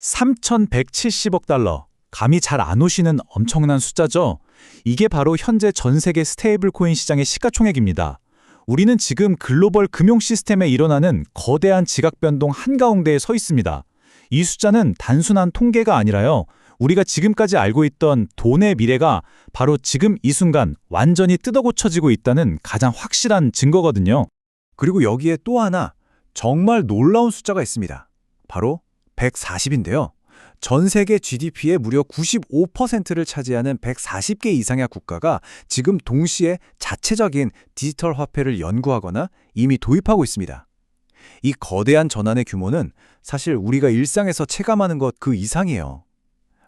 3,170억 달러. 감이 잘 안 오시는 엄청난 숫자죠? 이게 바로 현재 전 세계 스테이블 코인 시장의 시가총액입니다. 우리는 지금 글로벌 금융 시스템에 일어나는 거대한 지각 변동 한가운데에 서 있습니다. 이 숫자는 단순한 통계가 아니라요. 우리가 지금까지 알고 있던 돈의 미래가 바로 지금 이 순간 완전히 뜯어고쳐지고 있다는 가장 확실한 증거거든요. 그리고 여기에 또 하나 정말 놀라운 숫자가 있습니다. 바로 140인데요. 전 세계 GDP의 무려 95%를 차지하는 140개 이상의 국가가 지금 동시에 자체적인 디지털 화폐를 연구하거나 이미 도입하고 있습니다. 이 거대한 전환의 규모는 사실 우리가 일상에서 체감하는 것 그 이상이에요.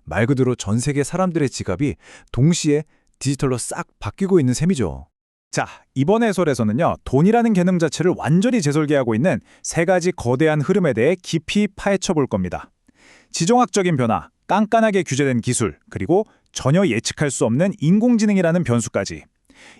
말 그대로 전 세계 사람들의 지갑이 동시에 디지털로 싹 바뀌고 있는 셈이죠. 자, 이번 해설에서는요, 돈이라는 개념 자체를 완전히 재설계하고 있는 세 가지 거대한 흐름에 대해 깊이 파헤쳐 볼 겁니다. 지정학적인 변화, 깐깐하게 규제된 기술, 그리고 전혀 예측할 수 없는 인공지능이라는 변수까지.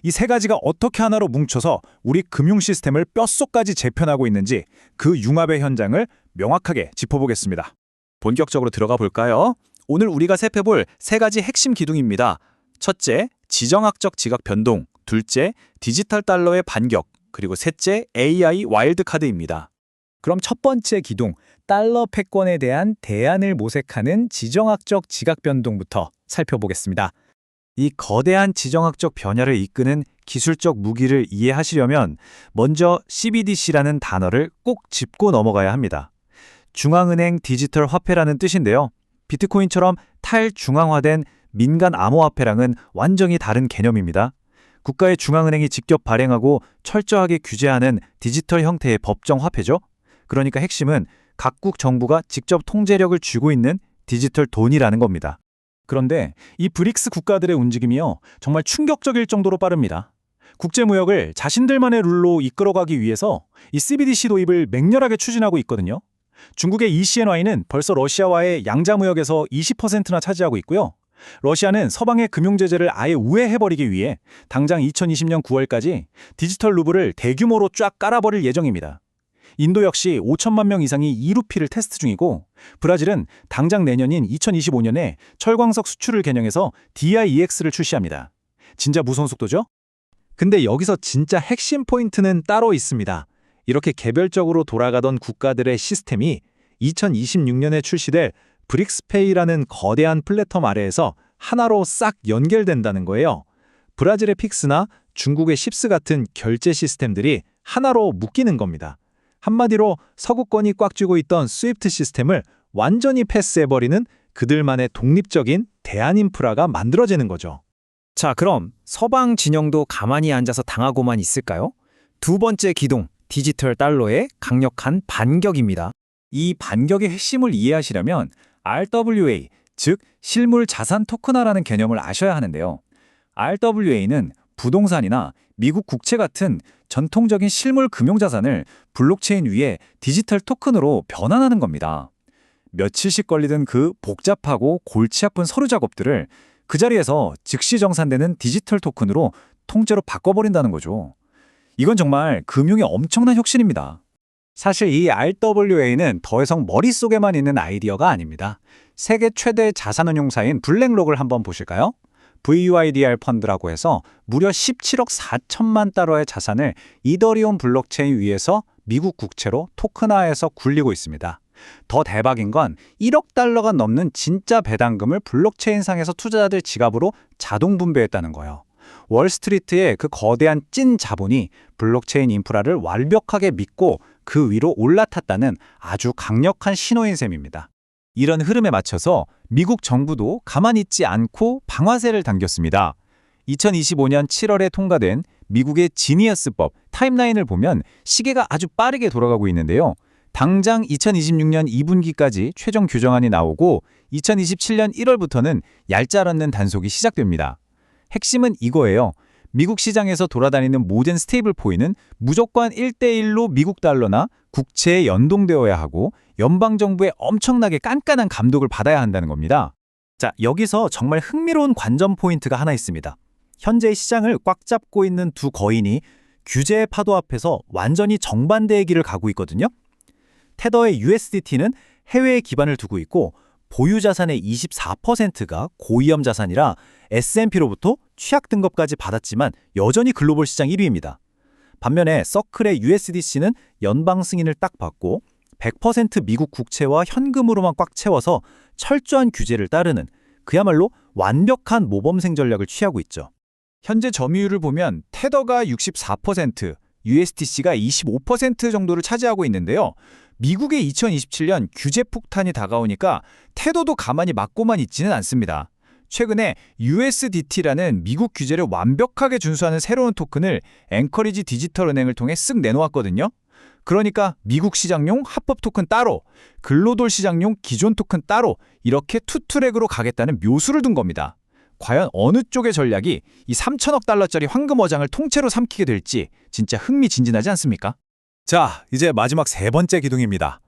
이 세 가지가 어떻게 하나로 뭉쳐서 우리 금융 시스템을 뼛속까지 재편하고 있는지 그 융합의 현장을 명확하게 짚어보겠습니다. 본격적으로 들어가 볼까요? 오늘 우리가 살펴볼 세 가지 핵심 기둥입니다. 첫째, 지정학적 지각 변동. 둘째, 디지털 달러의 반격. 그리고 셋째, AI 와일드카드입니다. 그럼 첫 번째 기둥, 달러 패권에 대한 대안을 모색하는 지정학적 지각 변동부터 살펴보겠습니다. 이 거대한 지정학적 변화를 이끄는 기술적 무기를 이해하시려면 먼저 CBDC라는 단어를 꼭 짚고 넘어가야 합니다. 중앙은행 디지털 화폐라는 뜻인데요. 비트코인처럼 탈중앙화된 민간 암호화폐랑은 완전히 다른 개념입니다. 국가의 중앙은행이 직접 발행하고 철저하게 규제하는 디지털 형태의 법정 화폐죠. 그러니까 핵심은 각국 정부가 직접 통제력을 쥐고 있는 디지털 돈이라는 겁니다. 그런데 이 브릭스 국가들의 움직임이요, 정말 충격적일 정도로 빠릅니다. 국제무역을 자신들만의 룰로 이끌어가기 위해서 이 CBDC 도입을 맹렬하게 추진하고 있거든요. 중국의 ECNY는 벌써 러시아와의 양자무역에서 20%나 차지하고 있고요. 러시아는 서방의 금융제재를 아예 우회해버리기 위해 당장 2020년 9월까지 디지털 루블을 대규모로 쫙 깔아버릴 예정입니다. 인도 역시 5천만 명 이상이 이루피를 테스트 중이고, 브라질은 당장 내년인 2025년에 철광석 수출을 겨냥해서 DIEX를 출시합니다. 진짜 무서운 속도죠? 근데 여기서 진짜 핵심 포인트는 따로 있습니다. 이렇게 개별적으로 돌아가던 국가들의 시스템이 2026년에 출시될 브릭스페이라는 거대한 플랫폼 아래에서 하나로 싹 연결된다는 거예요. 브라질의 픽스나 중국의 십스 같은 결제 시스템들이 하나로 묶이는 겁니다. 한마디로 서구권이 꽉 쥐고 있던 스위프트 시스템을 완전히 패스해버리는 그들만의 독립적인 대안 인프라가 만들어지는 거죠. 자, 그럼 서방 진영도 가만히 앉아서 당하고만 있을까요? 두 번째 기둥, 디지털 달러의 강력한 반격입니다. 이 반격의 핵심을 이해하시려면 RWA, 즉 실물 자산 토큰화라는 개념을 아셔야 하는데요. RWA는 부동산이나 미국 국채 같은 전통적인 실물 금융자산을 블록체인 위에 디지털 토큰으로 변환하는 겁니다. 며칠씩 걸리던 그 복잡하고 골치 아픈 서류 작업들을 그 자리에서 즉시 정산되는 디지털 토큰으로 통째로 바꿔버린다는 거죠. 이건 정말 금융의 엄청난 혁신입니다. 사실 이 RWA는 더 이상 머릿속에만 있는 아이디어가 아닙니다. 세계 최대 자산운용사인 블랙록을 한번 보실까요? VYDR 펀드라고 해서 무려 17억 4천만 달러의 자산을 이더리움 블록체인 위에서 미국 국채로 토큰화해서 굴리고 있습니다. 더 대박인 건 1억 달러가 넘는 진짜 배당금을 블록체인상에서 투자자들 지갑으로 자동 분배했다는 거예요. 월스트리트의 그 거대한 찐 자본이 블록체인 인프라를 완벽하게 믿고 그 위로 올라탔다는 아주 강력한 신호인 셈입니다. 이런 흐름에 맞춰서 미국 정부도 가만히 있지 않고 방아쇠를 당겼습니다. 2025년 7월에 통과된 미국의 지니어스법 타임라인을 보면 시계가 아주 빠르게 돌아가고 있는데요. 당장 2026년 2분기까지 최종 규정안이 나오고 2027년 1월부터는 얄짤 않는 단속이 시작됩니다. 핵심은 이거예요. 미국 시장에서 돌아다니는 모든 스테이블 코인은 무조건 1대1로 미국 달러나 국채에 연동되어야 하고 연방정부의 엄청나게 깐깐한 감독을 받아야 한다는 겁니다. 자, 여기서 정말 흥미로운 관전 포인트가 하나 있습니다. 현재 시장을 꽉 잡고 있는 두 거인이 규제의 파도 앞에서 완전히 정반대의 길을 가고 있거든요. 테더의 USDT는 해외에 기반을 두고 있고 보유 자산의 24%가 고위험 자산이라 S&P로부터 취약 등급까지 받았지만 여전히 글로벌 시장 1위입니다. 반면에 서클의 USDC는 연방 승인을 딱 받고 100% 미국 국채와 현금으로만 꽉 채워서 철저한 규제를 따르는 그야말로 완벽한 모범생 전략을 취하고 있죠. 현재 점유율을 보면 테더가 64%, USDC가 25% 정도를 차지하고 있는데요. 미국의 2027년 규제 폭탄이 다가오니까 테더도 가만히 맞고만 있지는 않습니다. 최근에 USDT라는 미국 규제를 완벽하게 준수하는 새로운 토큰을 앵커리지 디지털은행을 통해 쓱 내놓았거든요. 그러니까 미국 시장용 합법 토큰 따로, 글로돌 시장용 기존 토큰 따로 이렇게 투트랙으로 가겠다는 묘수를 둔 겁니다. 과연 어느 쪽의 전략이 이 3천억 달러짜리 황금 어장을 통째로 삼키게 될지 진짜 흥미진진하지 않습니까? 자, 이제 마지막 세 번째 기둥입니다.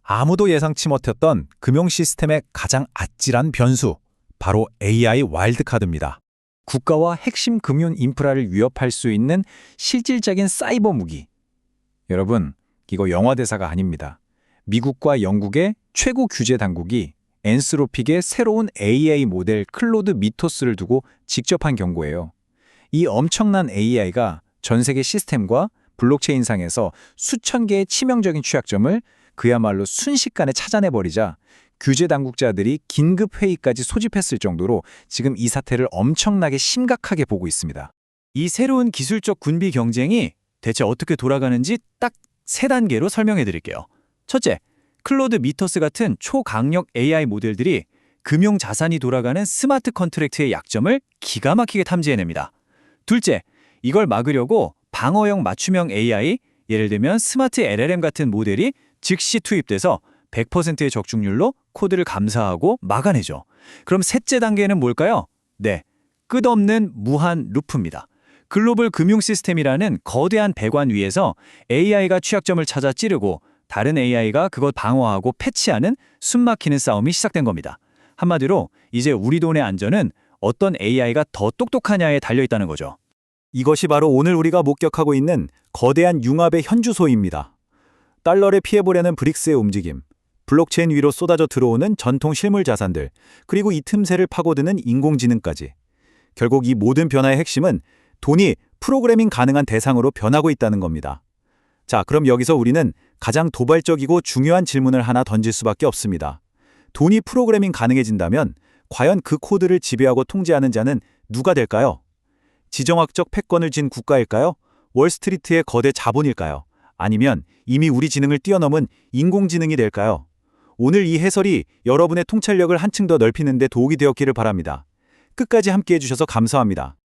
아무도 예상치 못했던 금융 시스템의 가장 아찔한 변수, 바로 AI 와일드카드입니다. 국가와 핵심 금융 인프라를 위협할 수 있는 실질적인 사이버 무기. 여러분, 이거 영화 대사가 아닙니다. 미국과 영국의 최고 규제 당국이 엔스로픽의 새로운 AI 모델 클로드 미토스를 두고 직접 한 경고예요. 이 엄청난 AI가 전 세계 시스템과 블록체인상에서 수천 개의 치명적인 취약점을 그야말로 순식간에 찾아내버리자 규제 당국자들이 긴급 회의까지 소집했을 정도로 지금 이 사태를 엄청나게 심각하게 보고 있습니다. 이 새로운 기술적 군비 경쟁이 대체 어떻게 돌아가는지 딱 세 단계로 설명해 드릴게요. 첫째, 클로드 미토스 같은 초강력 AI 모델들이 금융 자산이 돌아가는 스마트 컨트랙트의 약점을 기가 막히게 탐지해냅니다. 둘째, 이걸 막으려고 방어형 맞춤형 AI, 예를 들면 스마트 LLM 같은 모델이 즉시 투입돼서 100%의 적중률로 코드를 감사하고 막아내죠. 그럼 셋째 단계는 뭘까요? 네, 끝없는 무한 루프입니다. 글로벌 금융 시스템이라는 거대한 배관 위에서 AI가 취약점을 찾아 찌르고 다른 AI가 그것 방어하고 패치하는 숨막히는 싸움이 시작된 겁니다. 한마디로 이제 우리 돈의 안전은 어떤 AI가 더 똑똑하냐에 달려있다는 거죠. 이것이 바로 오늘 우리가 목격하고 있는 거대한 융합의 현주소입니다. 달러를 피해보려는 브릭스의 움직임, 블록체인 위로 쏟아져 들어오는 전통 실물 자산들, 그리고 이 틈새를 파고드는 인공지능까지. 결국 이 모든 변화의 핵심은 돈이 프로그래밍 가능한 대상으로 변하고 있다는 겁니다. 자, 그럼 여기서 우리는 가장 도발적이고 중요한 질문을 하나 던질 수밖에 없습니다. 돈이 프로그래밍 가능해진다면 과연 그 코드를 지배하고 통제하는 자는 누가 될까요? 지정학적 패권을 쥔 국가일까요? 월스트리트의 거대 자본일까요? 아니면 이미 우리 지능을 뛰어넘은 인공지능이 될까요? 오늘 이 해설이 여러분의 통찰력을 한층 더 넓히는 데 도움이 되었기를 바랍니다. 끝까지 함께해 주셔서 감사합니다.